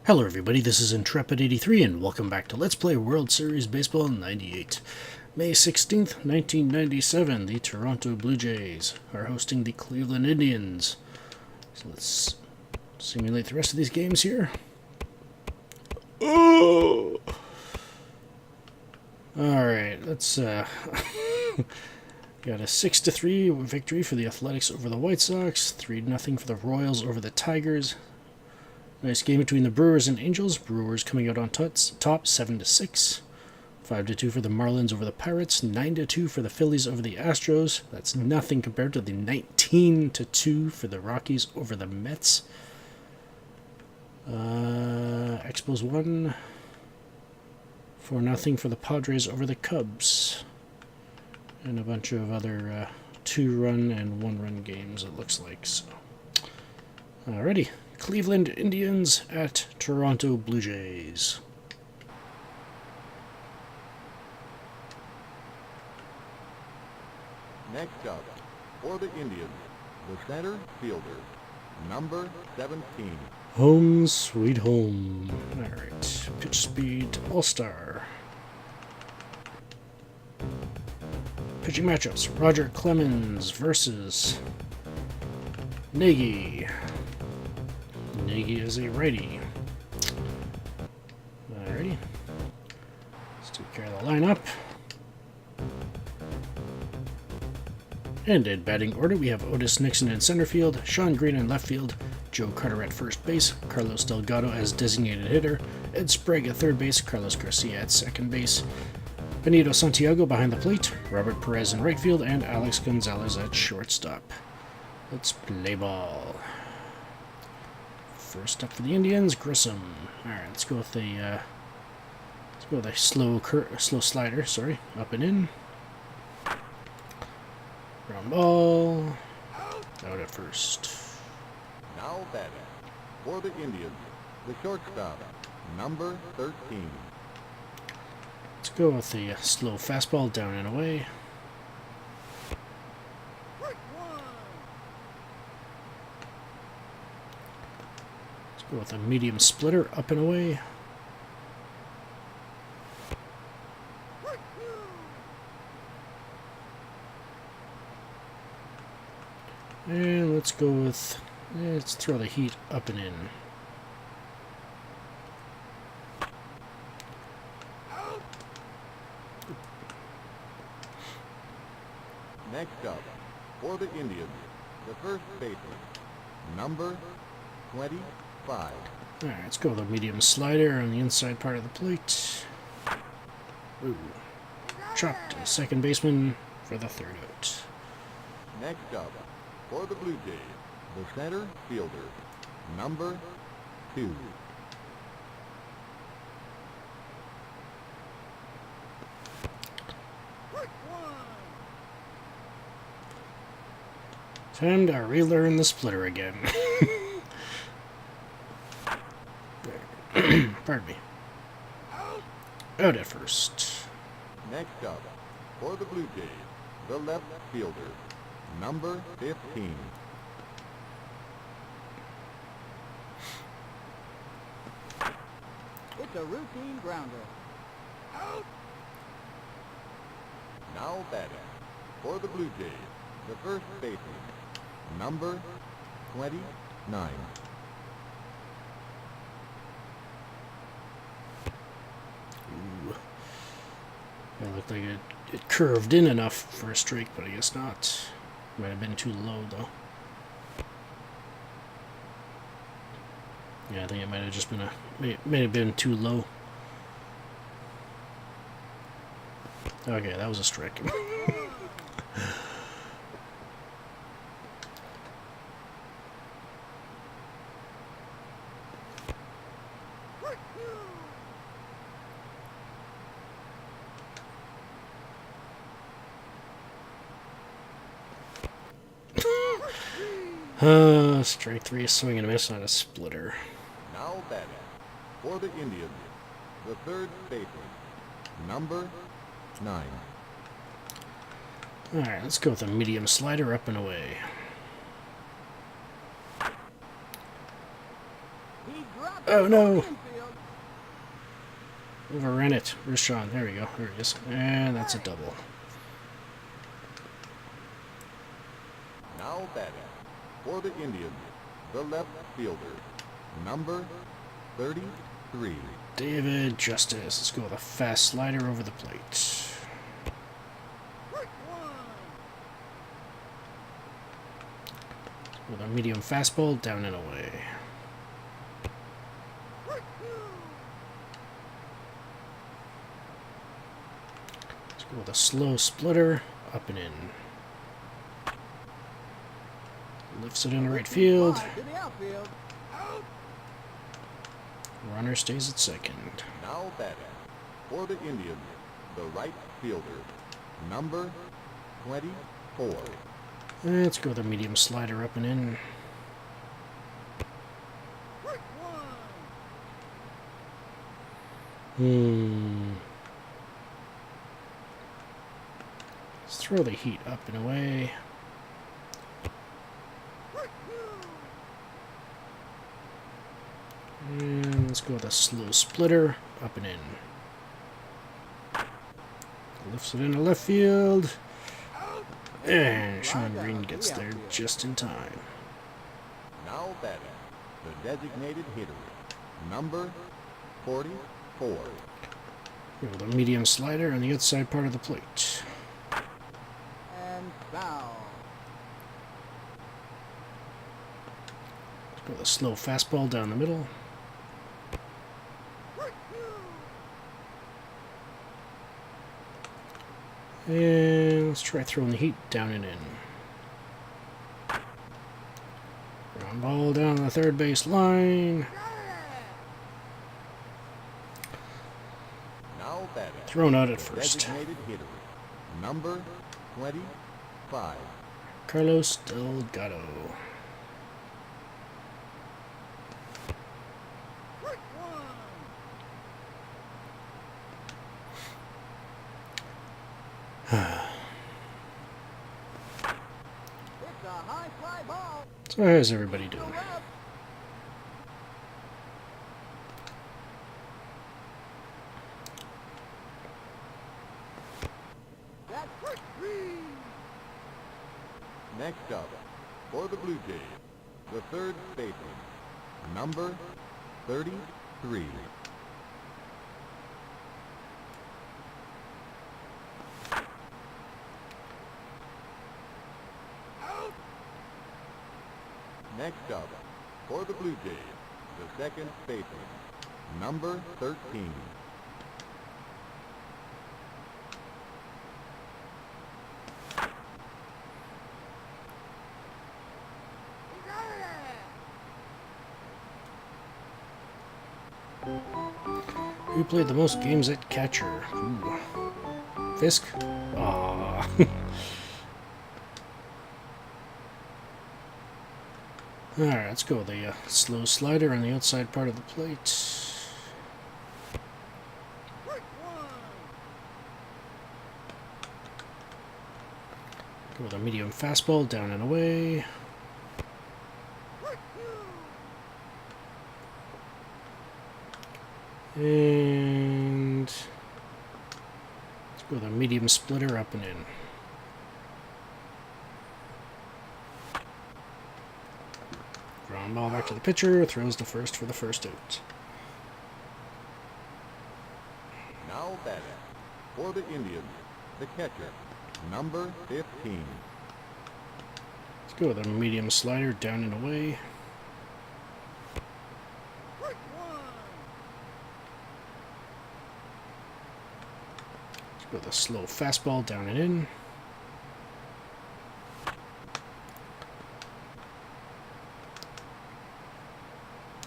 Hello everybody, this is Intrepid83 and welcome back to Let's Play World Series Baseball 98. May 16th, 1997, the Toronto Blue Jays are hosting the Cleveland Indians. So let's simulate the rest of these games here. Oh! Alright, let's got a 6-3 victory for the Athletics over the White Sox, 3-0 for the Royals over the Tigers. Nice game between the Brewers and Angels. Brewers coming out on top 7-6. 5-2 for the Marlins over the Pirates. 9-2 for the Phillies over the Astros. That's nothing compared to the 19-2 for the Rockies over the Mets. Expos won. 4-0 for the Padres over the Cubs. And a bunch of other 2-run and 1-run games, it looks like. So, alrighty. Cleveland Indians at Toronto Blue Jays. Next up, for the Indians, the center fielder, number 17. Home sweet home. Alright, pitch speed all-star. Pitching matchups, Roger Clemens versus Nagy. Nagy is a righty. Alrighty. Let's take care of the lineup. And in batting order, we have Otis Nixon in center field, Sean Green in left field, Joe Carter at first base, Carlos Delgado as designated hitter, Ed Sprague at third base, Carlos Garcia at second base, Benito Santiago behind the plate, Robert Perez in right field, and Alex Gonzalez at shortstop. Let's play ball. First up for the Indians, Grissom. Alright, let's go with a slow slider, sorry. Up and in. Ground ball. Out at first. Now batting, for the Indians, the shortstop, number 13. Let's go with a slow fastball down and away. Go with a medium splitter up and away. And let's go with, let's throw the heat up and in. Next up, for the Indians, the first baseman, number 25. Alright, let's go with a medium slider on the inside part of the plate. Ooh. Chopped to the second baseman for the third out. Next up, for the Blue Jays, the center fielder, number 2. Time to relearn the splitter again. Pardon me. Out at first. Next up, for the Blue Jays, the left fielder, number 15. It's a routine grounder. Now batting, for the Blue Jays, the first baseman, number 29. It looked like it curved in enough for a strike, but I guess not. Might have been too low, though. Yeah, I think it might have just been may have been too low. Okay, that was a strike. Strike 3, swing and a miss on a splitter. Now batting, for the Indians, the third baseman, number 9. Alright, let's go with a medium slider up and away. Oh no! Overran it. Where's Sean? There we go. There he is. And that's a double. Now batting for the Indians, the left fielder, number 33. David Justice. Let's go with a fast slider over the plate. With a medium fastball down and away. Let's go with a slow splitter up and in. Lifts it into right field. Runner stays at second. Now batting for the Indians, the right fielder, number 24. Let's go with a medium slider up and in. Let's throw the heat up and away. And let's go with a slow splitter up and in. Lifts it into left field. And Sean Green gets there just in time. Now batting, the designated hitter, number 44. With a medium slider on the outside part of the plate. And foul. Let's go with a slow fastball down the middle. And let's try throwing the heat down and in. Ground ball down the third base line. Now batting, Thrown out at the first. designated hitter, number 25. Carlos Delgado. It's a high fly ball. So how's everybody doing? That's green. Next up, for the Blue Jays, the third baseman, number 33. Next up, for the Blue Jays, the second baseman, number 13. Who played the most games at catcher? Ooh. Fisk? Aww. Alright, let's go with the slow slider on the outside part of the plate. Go with a medium fastball down and away. And let's go with a medium splitter up and in. Ground ball back to the pitcher, throws to first for the first out. Now batting, for the Indians, the catcher, number 15. Let's go with a medium slider down and away. Let's go with a slow fastball down and in.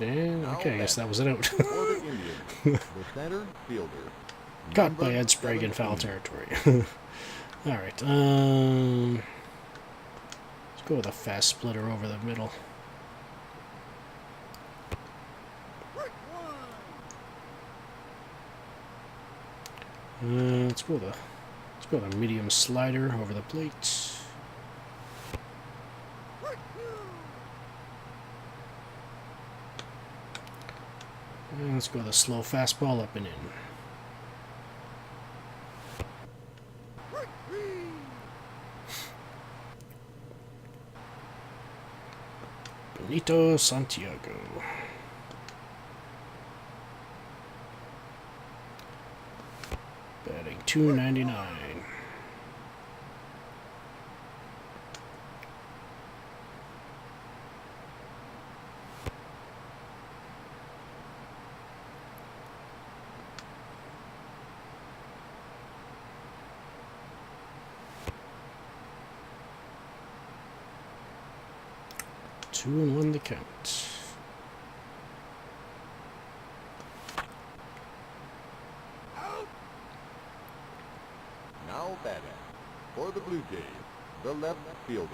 And okay, I guess that was it out. For the Indians, the center fielder, Caught by number Ed Sprague in foul 17. territory. Alright, let's go with a fast splitter over the middle. Let's go with a medium slider over the plate. And let's go the slow fastball up and in. Benito Santiago. Batting .299. Two and one the count. Now batting for the Blue Jays, the left fielder,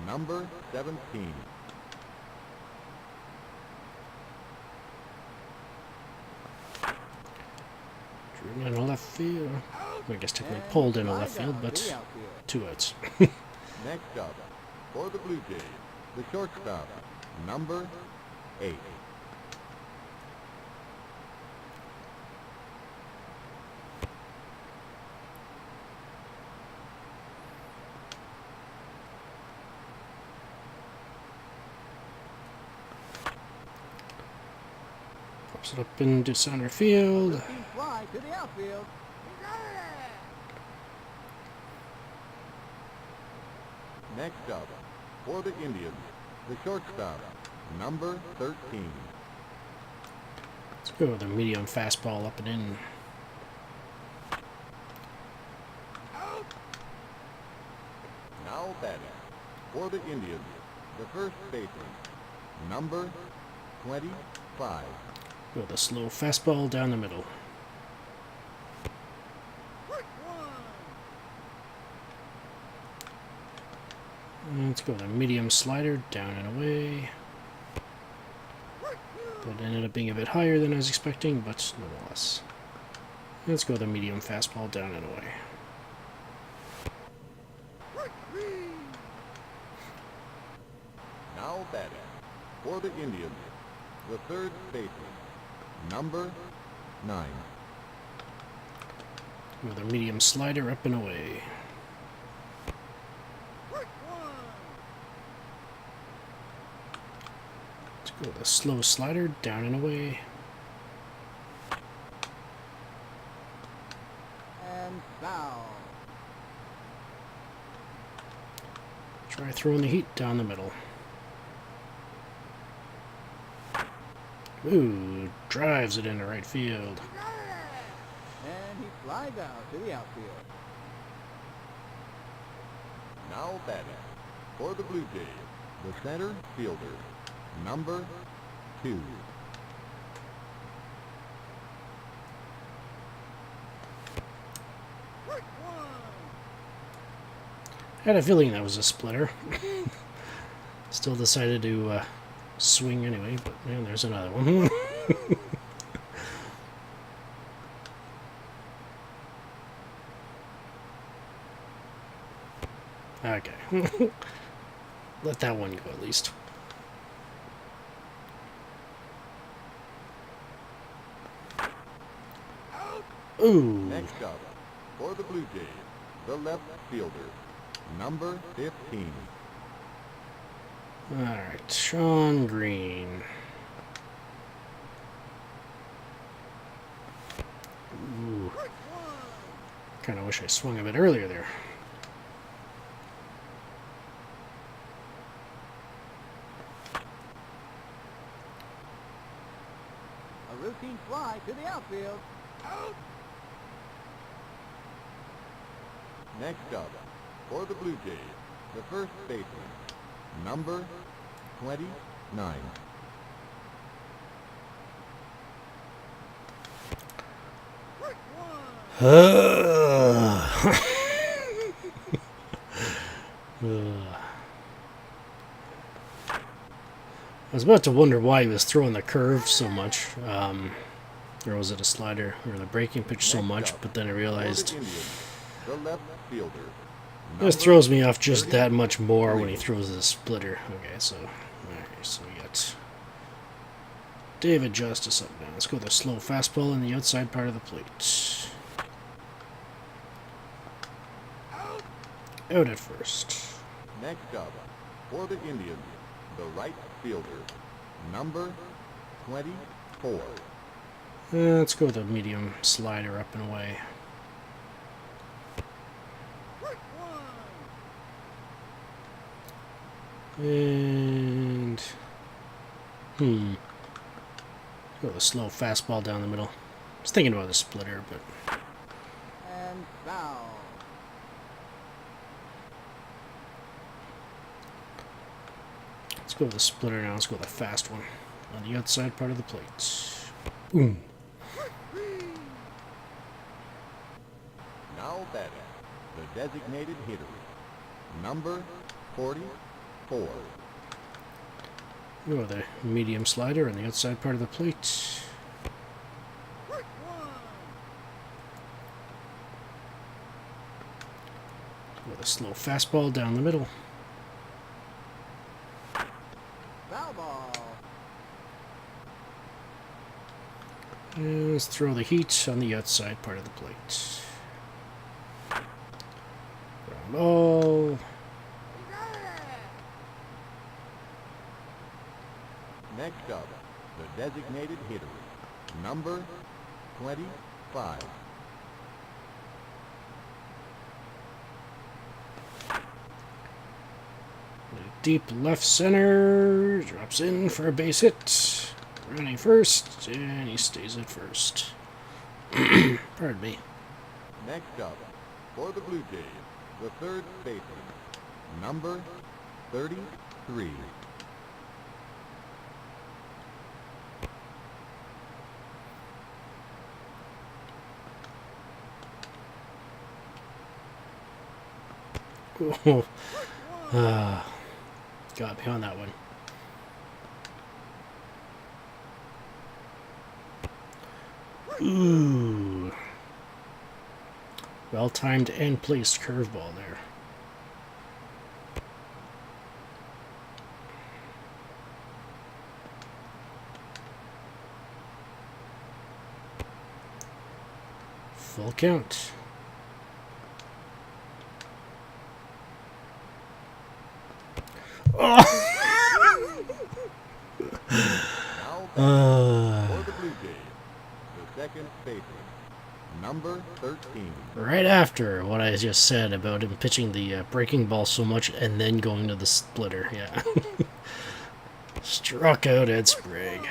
number 17. Driven in a left field. I guess technically pulled in a left field, but 2 outs. Next up, for the Blue Jays, the shortstop, number 8. Pops it up into center field. Routine fly to the outfield. Next up, for the Indians, the shortstop, number 13. Let's go with a medium fastball up and in. Now batting for the Indians, the first baseman, number 25. Go with a slow fastball down the middle. And let's go with a medium slider down and away. That ended up being a bit higher than I was expecting, but nonetheless. Let's go with a medium fastball down and away. Now batting for the Indians, the third baseman, number 9. With a medium slider up and away. Let's go with a slow slider down and away. And foul. Try throwing the heat down the middle. Ooh, drives it into right field. And he flies out to the outfield. Now batting for the Blue Jays, the center fielder, number 2. Had a feeling that was a splitter. Still decided to swing anyway, but man, there's another one. Okay. Let that one go at least. Ooh. Next up for the Blue Jays, the left fielder, number 15. Alright, Sean Green. Ooh. Kinda wish I swung a bit earlier there. A routine fly to the outfield. Next up for the Blue Jays, the first baseman, number 29. I was about to wonder why he was throwing the curve so much, or was it a slider, or the breaking pitch so much, but then I realized The left fielder, this throws me off just that much more when he throws the splitter. Okay, so we got David Justice up now. Let's go with a slow fastball in the outside part of the plate. Out at first. Next up, for the Indians, the right fielder, number 24. Let's go with a medium slider up and away. And go with a slow fastball down the middle. I was thinking about a splitter, but And foul. let's go with a splitter now. Let's go with a fast one on the outside part of the plate. Boom. Now batting, the designated hitter, number 44. Go with a medium slider on the outside part of the plate. With a slow fastball down the middle. Foul ball. And let's throw the heat on the outside part of the plate. Ground ball. Next up, the designated hitter, number 25. Deep left center. Drops in for a base hit. Running first, and he stays at first. Pardon me. Next up, for the Blue Jays, the third baseman, number 33. Oh, got me on that one. Ooh. Well-timed and placed curveball there. Full count. Now for the Blue Jays, the second baseman, number 13. Right after what I just said about him pitching the breaking ball so much and then going to the splitter, yeah. Struck out Ed Sprague.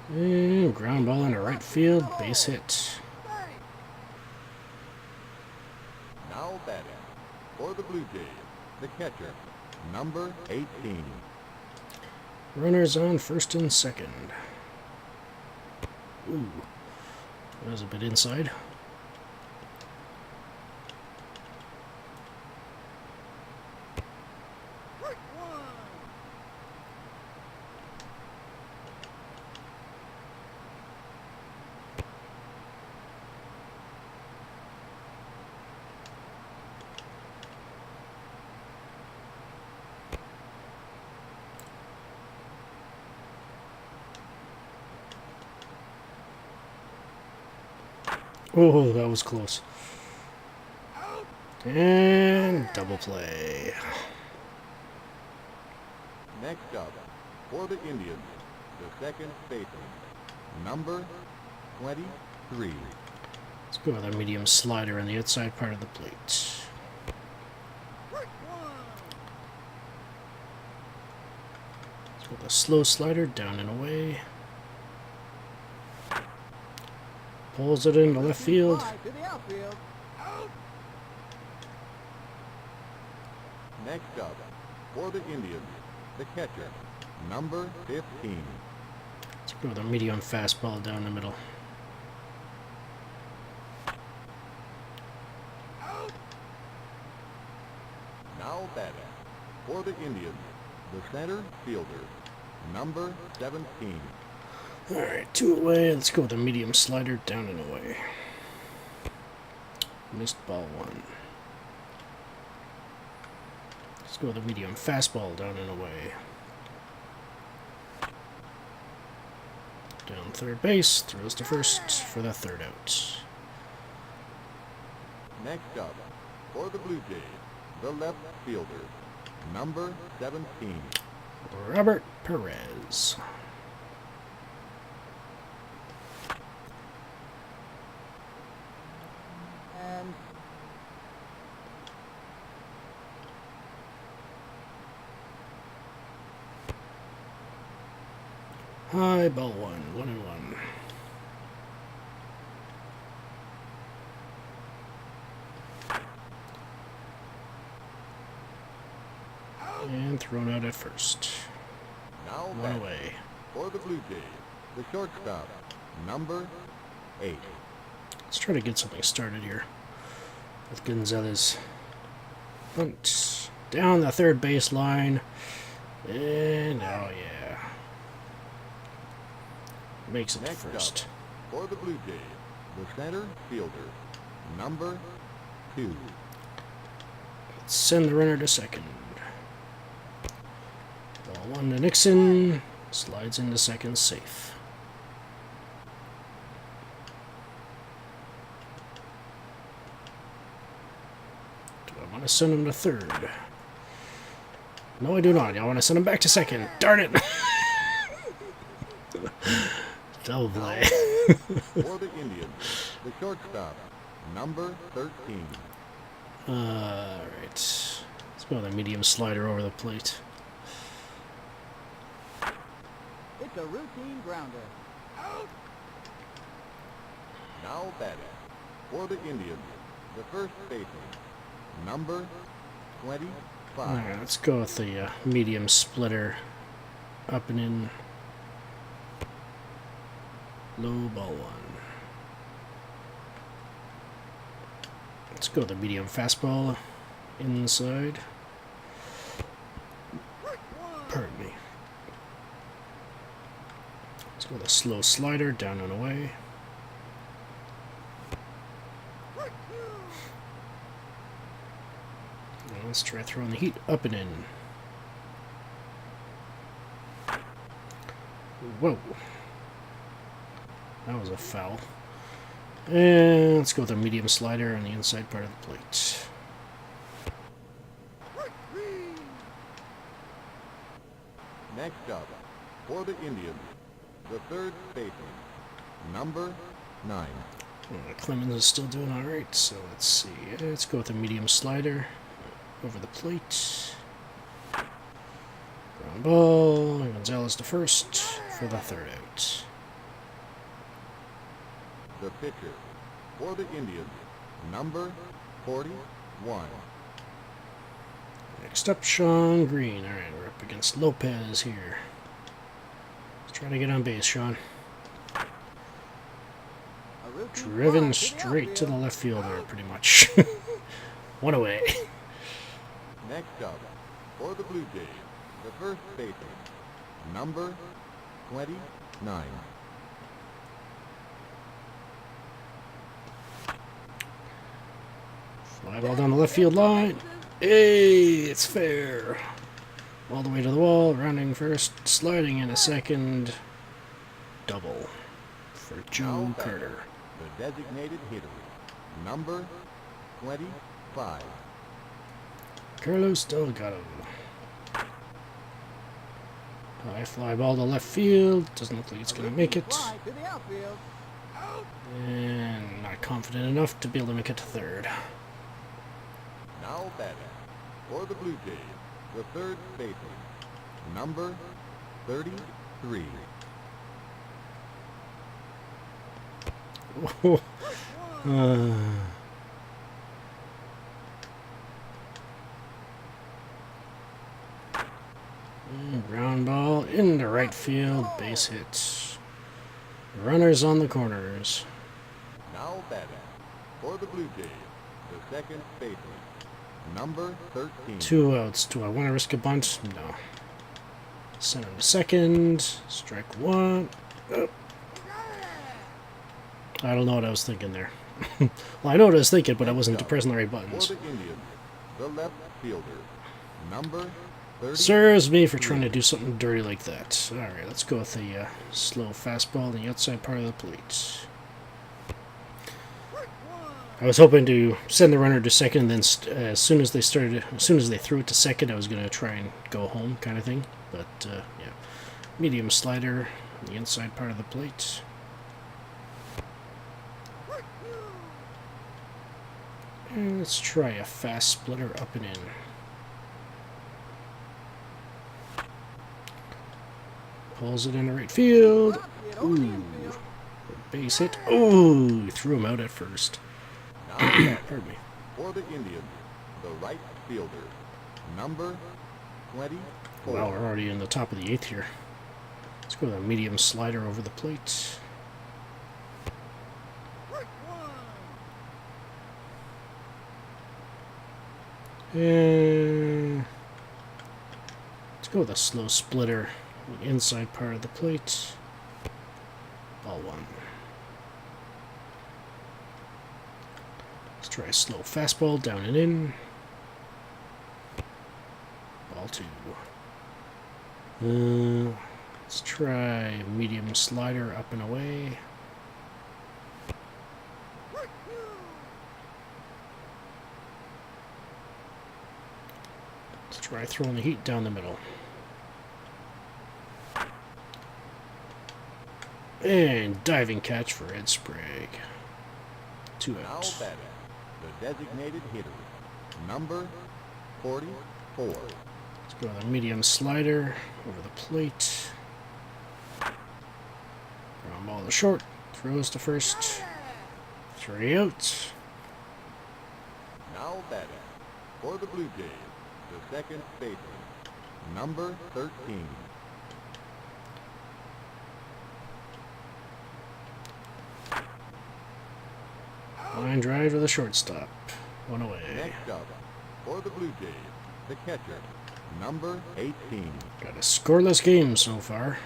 And ground ball into right field, base hit. Now batting, for the Blue Jays, the catcher, number 18. Runners on first and second. Ooh, that was a bit inside. Oh, that was close. And double play. Next up, for the Indians, the second baseman, number 23. Let's go with our medium slider on the outside part of the plate. Let's go with a slow slider down and away. Pulls it into left field. Fly to the outfield. Next up, for the Indians, the catcher, number 15. Let's go with a medium fastball down the middle. Now batting, for the Indians, the center fielder, number 17. Alright, 2 away. Let's go with a medium slider down and away. Missed ball 1. Let's go with a medium fastball down and away. Down third base, throws to first for the 3rd out. Next up, for the Blue Jays, the left fielder, number 17. Robert Perez. And High ball 1-1. And thrown out at first. Now 1 back away. for the Blue Jays, the shortstop, number 8. Let's try to get something started here with Gonzalez. Bunt down the third base line. And oh yeah. Makes it to Next first. up, for the Blue Jays, the center fielder, number 2. Let's send the runner to second. Ball 1 to Nixon. Slides into second, safe. Do I want to send him to third? No, I do not. I want to send him back to second. Darn it! Double play. For the Indians, the shortstop, number 13. Alright. Let's go with a medium slider over the plate. it's a routine grounder. Now batting, for the Indians, the first baseman, number 25. Alright, let's go with the medium splitter. Up and in. Low ball 1. Let's go with the medium fastball inside. Pardon me. Let's go with a slow slider down and away. And let's try throwing the heat up and in. Whoa. That was a foul. And let's go with a medium slider on the inside part of the plate. Next up, for the Indians, the third baseman, number 9. Clemens is still doing alright, so let's see. Let's go with a medium slider over the plate. Ground ball. Gonzalez to first for the 3rd out. The pitcher, for the Indians, number 41. Next up, Sean Green. Alright, we're up against Lopez here. Let's try to get on base, Sean. A routine Driven fly straight to the outfield. left fielder, pretty much. 1 away. Next up, for the Blue Jays, the first baseman, number 29. Fly ball down the left field line. Hey, it's fair. All the way to the wall, rounding first, sliding in a second. Double for Joe Now batting, Carter. the designated hitter, number 25. Carlos Delgado. High fly ball to left field. Doesn't look like it's going to make it. Fly to the outfield. And not confident enough to be able to make it to third. Now batting, for the Blue Jays, the third baseman, number 33. Ground ball into right field. Base hit. Runners on the corners. Now batting, for the Blue Jays, the second baseman, number 13. 2 outs. Do I want to risk a bunt? No. Send him to second. Strike 1. I don't know what I was thinking there. Well, I know what I was thinking, but I wasn't pressing the right For buttons. the Indians, the left fielder, number 30. Serves me for trying to do something dirty like that. Alright, let's go with the slow fastball on the outside part of the plate. I was hoping to send the runner to second, and then as soon as they threw it to second, I was going to try and go home, kind of thing. But yeah, medium slider on the inside part of the plate. And let's try a fast splitter up and in. Pulls it into right field. Ooh, base hit. Ooh, threw him out at first. Now Pardon me. for the Indians, the right fielder, number 24. Wow, we're already in the top of the 8th here. Let's go with a medium slider over the plate. And let's go with a slow splitter on the inside part of the plate. Ball 1. Let's try a slow fastball down and in. Ball 2. Let's try medium slider up and away. Let's try throwing the heat down the middle. And diving catch for Ed Sprague. 2 Now outs. batting, the designated hitter, number 44. Let's go with a medium slider over the plate. Ground ball to short. Throws to first. 3 outs. Now batting, for the Blue Jays, the second baseman, number 13. Line drive to the shortstop. 1 away. Next up, for the Blue Jays, the catcher, number 18. Got a scoreless game so far.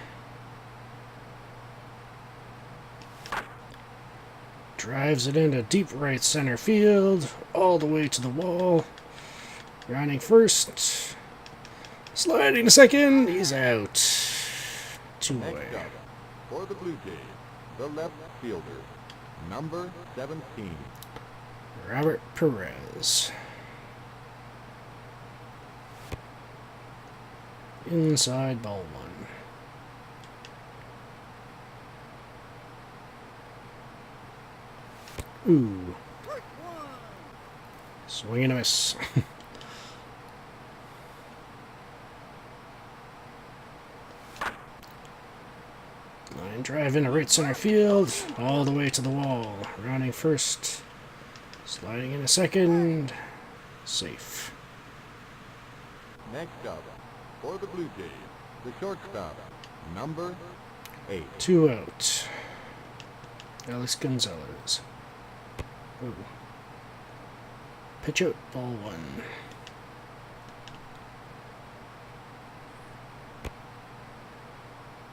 Drives it into deep right center field, all the way to the wall. Grounding first. Sliding to second. He's out. 2 away. Next up, for the Blue Jays, the left fielder, number 17. Robert Perez. Inside ball 1. Ooh. Swing and a miss. Line drive into right center field, all the way to the wall. Rounding first, sliding into second, safe. Next up, for the Blue Jays, the shortstop, number 8. 2 out. Alex Gonzalez. Ooh. Pitch out, ball 1.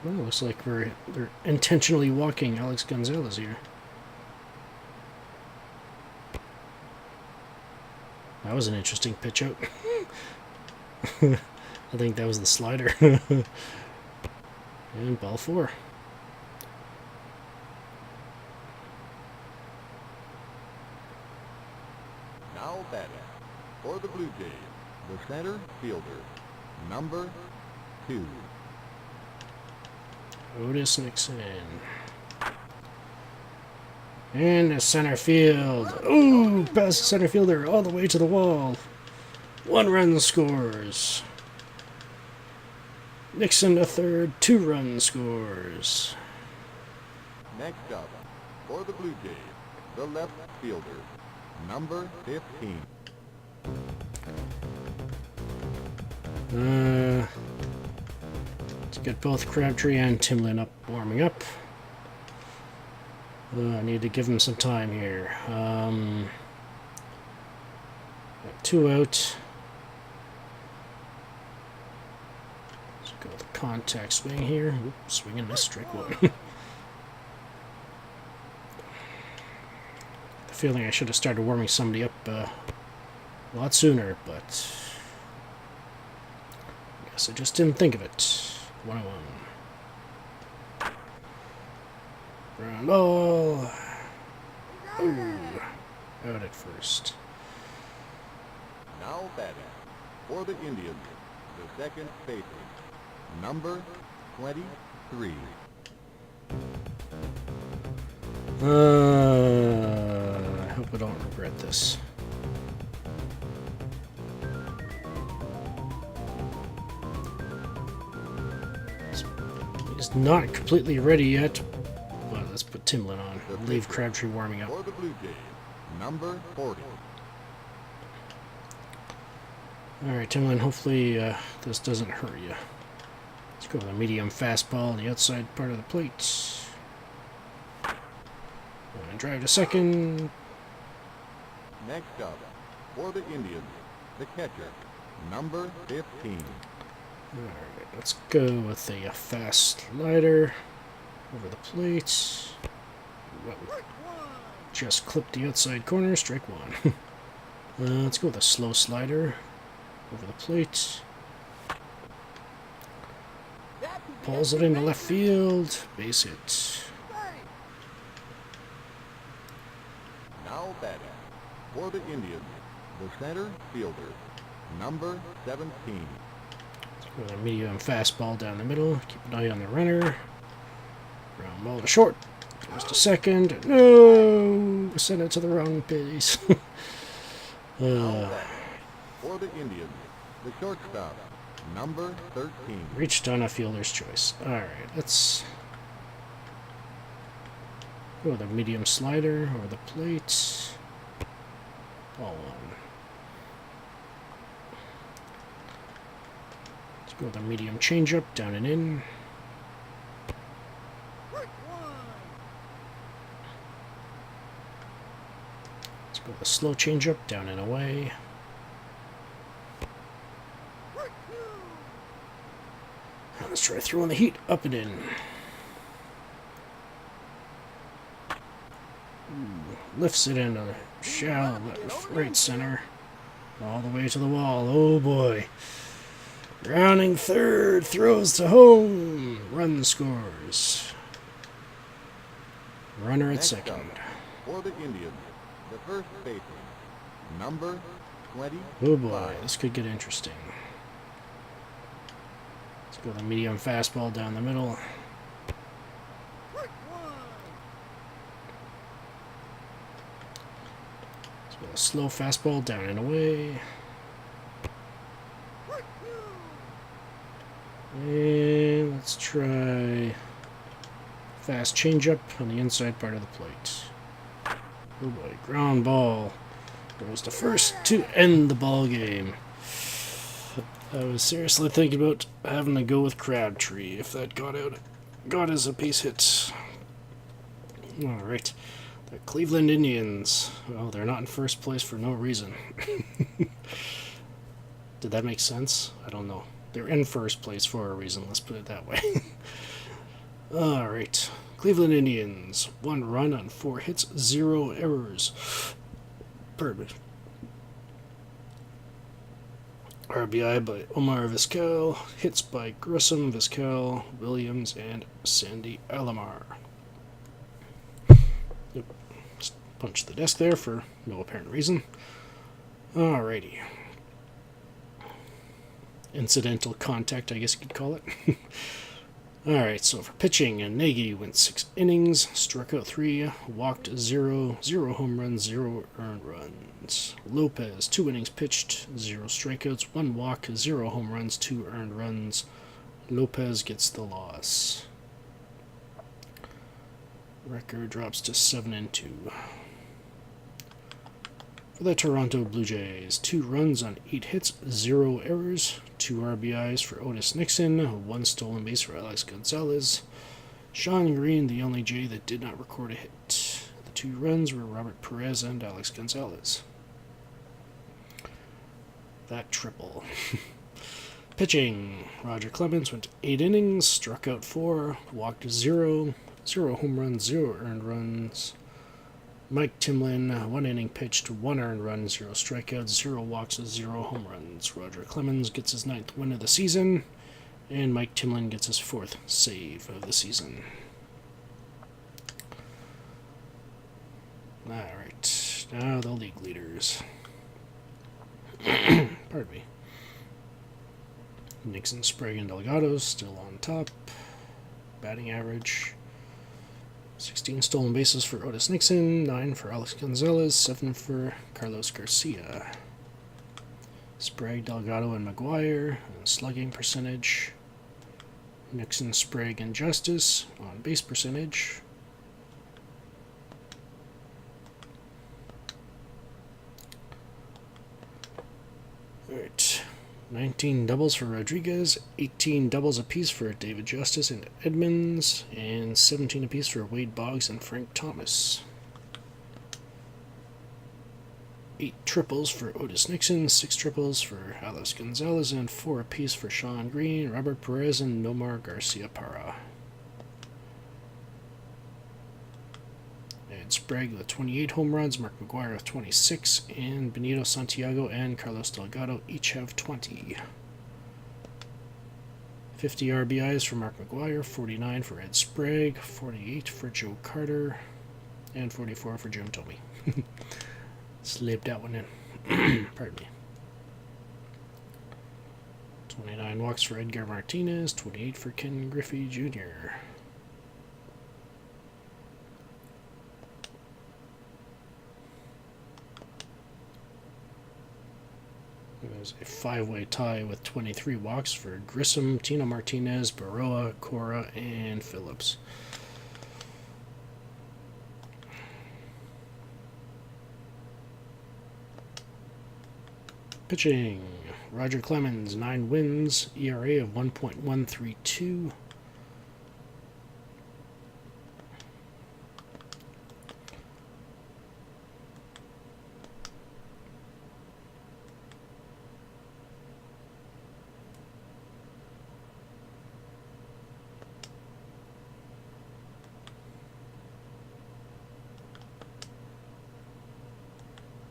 Oh, looks like they're intentionally walking Alex Gonzalez here. That was an interesting pitch out. I think that was the slider. And ball 4. Now batting, for the Blue Jays, the center fielder, number 2. Otis Nixon. And the center field. Ooh, past the center fielder all the way to the wall. 1 run scores. Nixon to third, 2 run scores. Next up, for the Blue Jays, the left fielder, number 15. Let's get both Crabtree and Timlin warming up. I need to give him some time here. Got 2 out. Let's go with the contact swing here. Oops, swing and miss, strike 1. feeling I should have started warming somebody up a lot sooner, but I guess I just didn't think of it. 101. Ground ball. Ooh, out at first. Now batting for the Indians, the second baseman, number 23. I hope I don't regret this. He's not completely ready yet. Well, let's put Timlin on. Leave Crabtree warming up. For the Blue Jays, number 40. Alright, Timlin, hopefully this doesn't hurt you. Let's go with a medium fastball on the outside part of the plate. And drive to second. Next up, for the Indians, the catcher, number 15. Alright, let's go with a fast slider over the plate. Whoa. Just clipped the outside corner, strike one. Let's go with a slow slider over the plate. Pulls it into left field, base hit. Now batting for the Indians, the center fielder, number 17. With a medium fastball down the middle. Keep an eye on the runner. Ground ball to short. Goes to second. No! Send it to the wrong base. Now batting for the Indians, the shortstop, number 13. Reached on a fielder's choice. Alright, let's go with a medium slider over the plate. Ball one. Let's go with a medium changeup down and in. Let's go with a slow changeup down and away. Let's try throwing the heat up and in. Ooh, lifts it into shallow right center. All the way to the wall. Oh boy. Rounding third. Throws to home. Run scores. Runner at Next second. up, for the Indians, the first baseman, number 20. Oh boy. This could get interesting. Let's go with a medium fastball down the middle. Let's go with a slow fastball down and away. And let's try fast changeup on the inside part of the plate. Oh boy, ground ball goes to first to end the ball game. I was seriously thinking about having to go with Crabtree if that got as a base hit. Alright. The Cleveland Indians. Well, they're not in first place for no reason. Did that make sense? I don't know. They're in first place for a reason, let's put it that way. Alright. Cleveland Indians. 1 run on 4 hits, 0 errors. Pardon me. RBI by Omar Vizquel, hits by Grissom, Vizquel, Williams, and Sandy Alomar. Yep. Just punched the desk there for no apparent reason. Alrighty. Incidental contact, I guess you could call it. Alright, so for pitching, Nagy went 6 innings, struck out 3, walked 0, 0 home runs, 0 earned runs. Lopez, 2 innings pitched, 0 strikeouts, 1 walk, 0 home runs, 2 earned runs. Lopez gets the loss. Record drops to 7-2. For the Toronto Blue Jays, 2 runs on 8 hits, 0 errors, 2 RBIs for Otis Nixon, 1 stolen base for Alex Gonzalez. Sean Green, the only Jay that did not record a hit. The 2 runs were Robert Perez and Alex Gonzalez. That triple. Pitching, Roger Clemens went 8 innings, struck out 4, walked 0, 0 home runs, 0 earned runs. Mike Timlin, 1 inning pitched, 1 earned run, 0 strikeouts, 0 walks, 0 home runs. Roger Clemens gets his 9th win of the season, and Mike Timlin gets his 4th save of the season. Alright, now the league leaders. Pardon me. Nixon, Sprague, and Delgado still on top. Batting average. 16 stolen bases for Otis Nixon, 9 for Alex Gonzalez, 7 for Carlos Garcia. Sprague, Delgado, and McGuire. And slugging percentage. Nixon, Sprague, and Justice on base percentage. Alright. 19 doubles for Rodriguez, 18 doubles apiece for David Justice and Edmonds, and 17 apiece for Wade Boggs and Frank Thomas. 8 triples for Otis Nixon, 6 triples for Alex Gonzalez, and 4 apiece for Sean Green, Robert Perez, and Nomar Garcia Parra. And Sprague with 28 home runs, Mark McGuire with 26, and Benito Santiago and Carlos Delgado each have 20. 50 RBIs for Mark McGuire, 49 for Ed Sprague, 48 for Joe Carter, and 44 for Jim Tomey. Slipped that one in. Pardon me. 29 walks for Edgar Martinez, 28 for Ken Griffey Jr. There's a 5-way tie with 23 walks for Grissom, Tino Martinez, Baroa, Cora, and Phillips. Pitching. Roger Clemens, 9 wins, ERA of 1.132.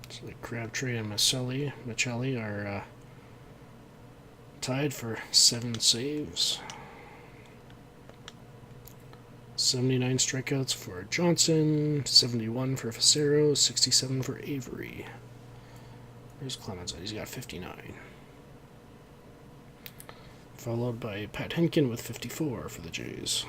So Crabtree and Michelli are tied for 7 saves. 79 strikeouts for Johnson, 71 for Facero, 67 for Avery. Where's Clemens? He's got 59. Followed by Pat Henkin with 54 for the Jays.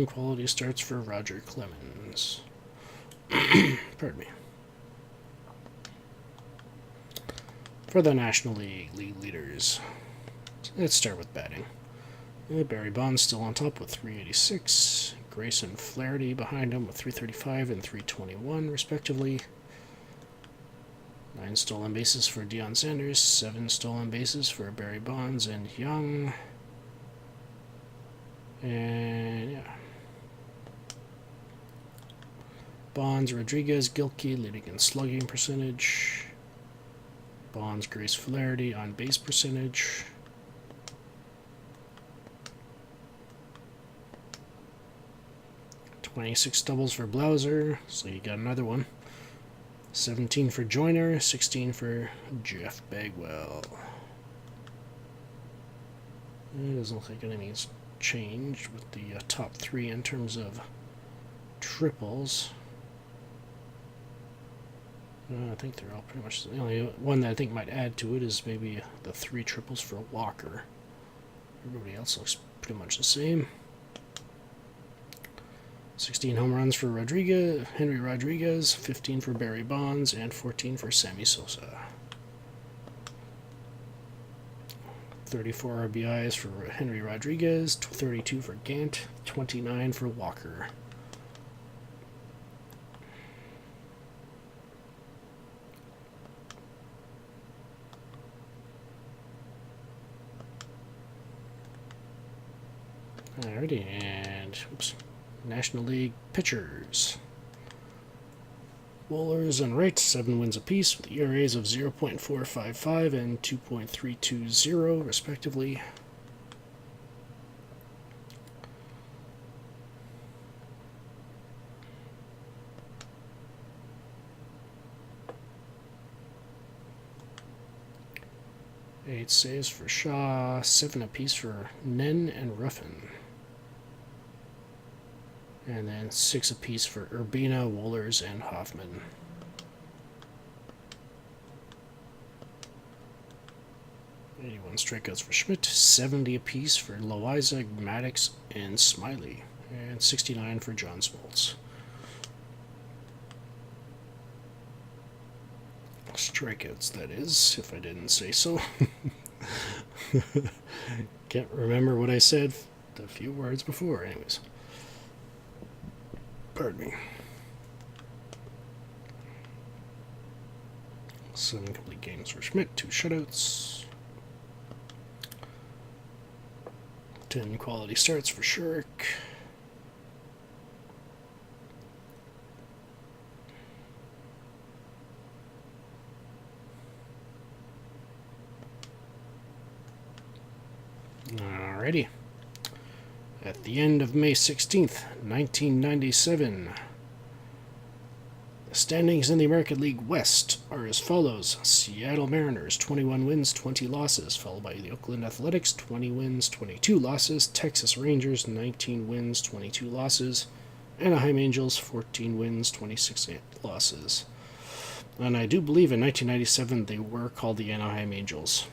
Quality starts for Roger Clemens. Pardon me. For the National League leaders, let's start with batting. Barry Bonds still on top with 386. Grayson Flaherty behind him with 335 and 321 respectively. 9 stolen bases for Deion Sanders, 7 stolen bases for Barry Bonds and Young. And yeah. Bonds, Rodriguez, Gilkey leading in slugging percentage. Bonds, Grace Flaherty on base percentage. "26 doubles for Blauser, so you got another one. 17 for Joyner, 16 for Jeff Bagwell. It doesn't look like anything's changed with the top 3 in terms of triples. I think they're all pretty much the only one that I think might add to it is maybe the 3 triples for Walker. Everybody else looks pretty much the same. 16 home runs for Henry Rodriguez, 15 for Barry Bonds, and 14 for Sammy Sosa. 34 RBIs for Henry Rodriguez, 32 for Gant, 29 for Walker. Alrighty, and oops, National League pitchers. Bowlers on right, 7 wins apiece with ERAs of 0.455 and 2.320 respectively. Eight saves for Shaw, 7 apiece for Nen and Ruffin. And then 6 apiece for Urbina, Wohlers, and Hoffman. Eighty-one strikeouts for Schmidt, 70 apiece for Loiza, Maddox, and Smiley, and 69 for John Smoltz. Strikeouts, that is, if I didn't say so. Can't remember what I said a few words before, anyways. Pardon me. 7 complete games for Schmidt, 2 shutouts. 10 quality starts for Shurik. Alrighty. At the end of May 16th, 1997, the standings in the American League West are as follows. Seattle Mariners, 21 wins, 20 losses, followed by the Oakland Athletics, 20 wins, 22 losses, Texas Rangers, 19 wins, 22 losses, Anaheim Angels, 14 wins, 26 losses. And I do believe in 1997 they were called the Anaheim Angels.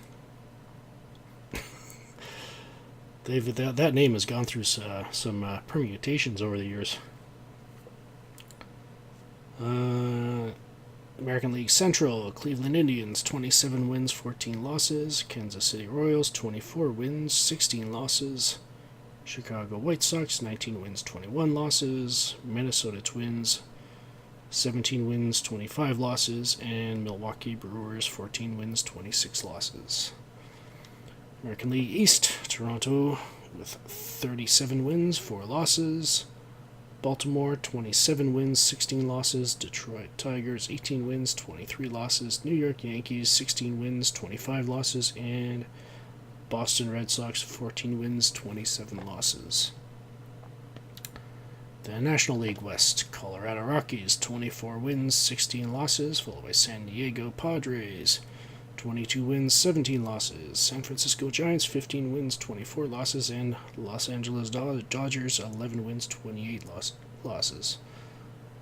That name has gone through some permutations over the years. American League Central, Cleveland Indians, 27 wins, 14 losses. Kansas City Royals, 24 wins, 16 losses. Chicago White Sox, 19 wins, 21 losses. Minnesota Twins, 17 wins, 25 losses. And Milwaukee Brewers, 14 wins, 26 losses. American League East, Toronto with 37 wins, 4 losses. Baltimore, 27 wins, 16 losses. Detroit Tigers, 18 wins, 23 losses. New York Yankees, 16 wins, 25 losses. And Boston Red Sox, 14 wins, 27 losses. The National League West, Colorado Rockies, 24 wins, 16 losses, followed by San Diego Padres, 22 wins, 17 losses. San Francisco Giants, 15 wins, 24 losses. And Los Angeles Dodgers, 11 wins, 28 losses.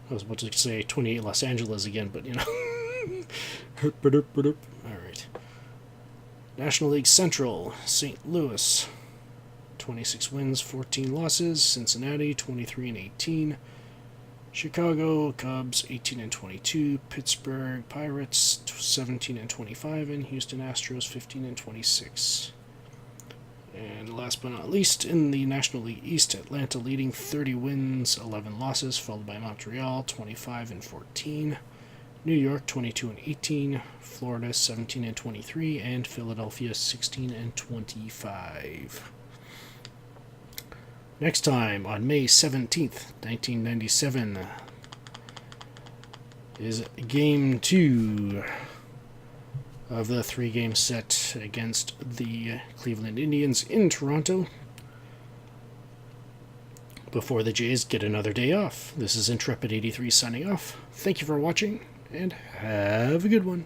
I was about to say 28 Los Angeles again, but you know. Alright. National League Central, St. Louis, 26 wins, 14 losses. Cincinnati, 23 and 18. Chicago Cubs, 18 and 22. Pittsburgh Pirates, 17 and 25. And Houston Astros, 15 and 26. And last but not least, in the National League East, Atlanta leading 30 wins, 11 losses, followed by Montreal, 25 and 14. New York, 22 and 18. Florida, 17 and 23. And Philadelphia, 16 and 25. Next time, on May 17th, 1997, is Game 2 of the 3-game set against the Cleveland Indians in Toronto, before the Jays get another day off. This is Intrepid83 signing off. Thank you for watching, and have a good one.